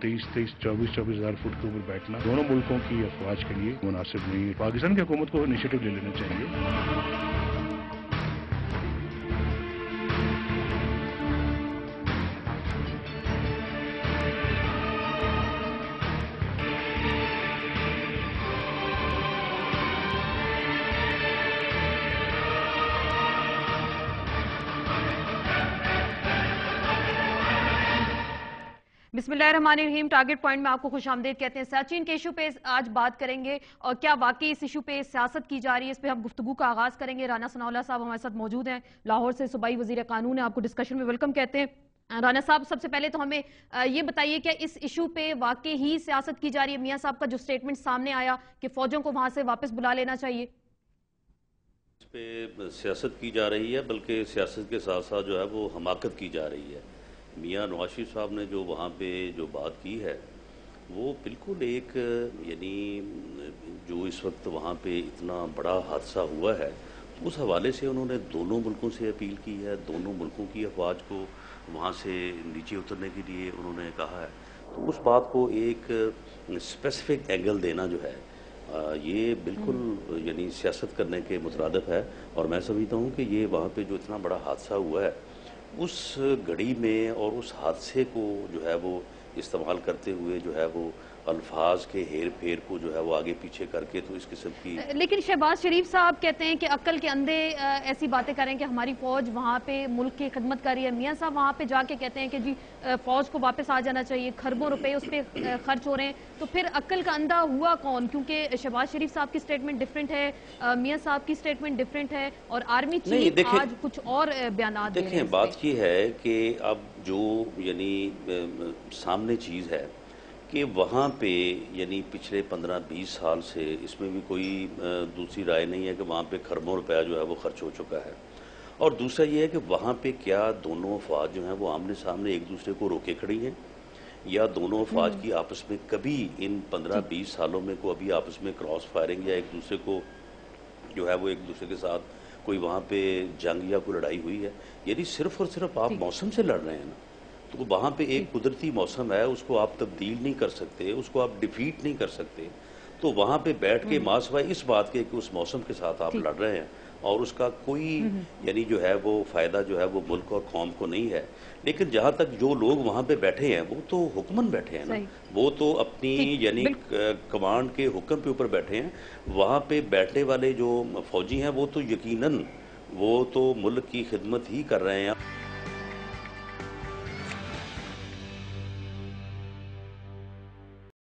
24 हज़ार फुट के ऊपर बैठना दोनों मुल्कों की अफवाज के लिए मुनासिब नहीं है। पाकिस्तान की हुकूमत को इनिशिएटिव ले लेना चाहिए। बिस्मिल्लाहिर्रहमानिर्रहीम। टारगेट पॉइंट में आपको खुशामदीद कहते हैं। सियाचिन के इशू पे आज बात करेंगे और क्या वाकई इस इशू पे सियासत की जा रही है, इस पे हम गुफ्तगू का आगाज करेंगे। राना सनाउल्लाह साहब हमारे साथ मौजूद हैं, लाहौर से सूबाई वजीर कानून है, आपको डिस्कशन में वेलकम कहते हैं। राना साहब, सबसे पहले तो हमें ये बताइए कि इस इशू पे वाकई ही सियासत की जा रही है? मियां साहब का जो स्टेटमेंट सामने आया कि फौजों को वहां से वापस बुला लेना चाहिए, इस पे सियासत की जा रही है, बल्कि सियासत के साथ साथ जो है वो हमाकत की जा रही है। मियां नवाज शरीफ साहब ने जो वहाँ पे जो बात की है वो बिल्कुल एक यानी जो इस वक्त वहाँ पे इतना बड़ा हादसा हुआ है उस हवाले से उन्होंने दोनों मुल्कों से अपील की है, दोनों मुल्कों की अफवाज को वहाँ से नीचे उतरने के लिए उन्होंने कहा है। तो उस बात को एक स्पेसिफिक एंगल देना जो है ये बिल्कुल यानी सियासत करने के मुतरादिफ है। और मैं समझता हूँ कि ये वहाँ पे जो इतना बड़ा हादसा हुआ है उस घड़ी में और उस हादसे को जो है वो इस्तेमाल करते हुए जो है वो अल्फाज के हेर फेर को जो है वो आगे पीछे करके तो इस किस्म की। लेकिन शहबाज शरीफ साहब कहते हैं कि अक्ल के अंधे ऐसी बातें करें कि हमारी फौज वहाँ पे मुल्क की खिदमत कर रही है। मियां साहब वहाँ पे जाके कहते हैं कि जी फौज को वापस आ जाना चाहिए, खरबों रुपए उस पर खर्च हो रहे हैं। तो फिर अक्ल का अंधा हुआ कौन? क्योंकि शहबाज शरीफ साहब की स्टेटमेंट डिफरेंट है, मियां साहब की स्टेटमेंट डिफरेंट है और आर्मी चीफ आज कुछ और बयान दे रहे हैं। बात ये है कि अब जो यानी सामने चीज़ है कि वहाँ पे यानी पिछले 15-20 साल से इसमें भी कोई दूसरी राय नहीं है कि वहाँ पे खरबों रुपया जो है वो खर्च हो चुका है। और दूसरा ये है कि वहाँ पे क्या दोनों अफवाज जो हैं वो आमने सामने एक दूसरे को रोके खड़ी हैं, या दोनों अफवाज की आपस में कभी इन 15-20 सालों में को अभी आपस में क्रॉस फायरिंग या एक दूसरे को जो है वो एक दूसरे के साथ कोई वहाँ पे जंग या कोई लड़ाई हुई है। यदि सिर्फ और सिर्फ आप मौसम से लड़ रहे हैं ना, तो वहाँ पे एक कुदरती मौसम है, उसको आप तब्दील नहीं कर सकते, उसको आप डिफीट नहीं कर सकते। तो वहाँ पे बैठ के मासवाई इस बात के कि उस मौसम के साथ आप लड़ रहे हैं और उसका कोई यानी जो है वो फ़ायदा जो है वो मुल्क और कौम को नहीं है। लेकिन जहाँ तक जो लोग वहाँ पे बैठे हैं वो तो हुक्मन बैठे हैं ना, वो तो अपनी यानी कमांड के हुक्म पे ऊपर बैठे हैं। वहाँ पे बैठने वाले जो फौजी हैं वो तो यकीनन वो तो मुल्क की खिदमत ही कर रहे हैं।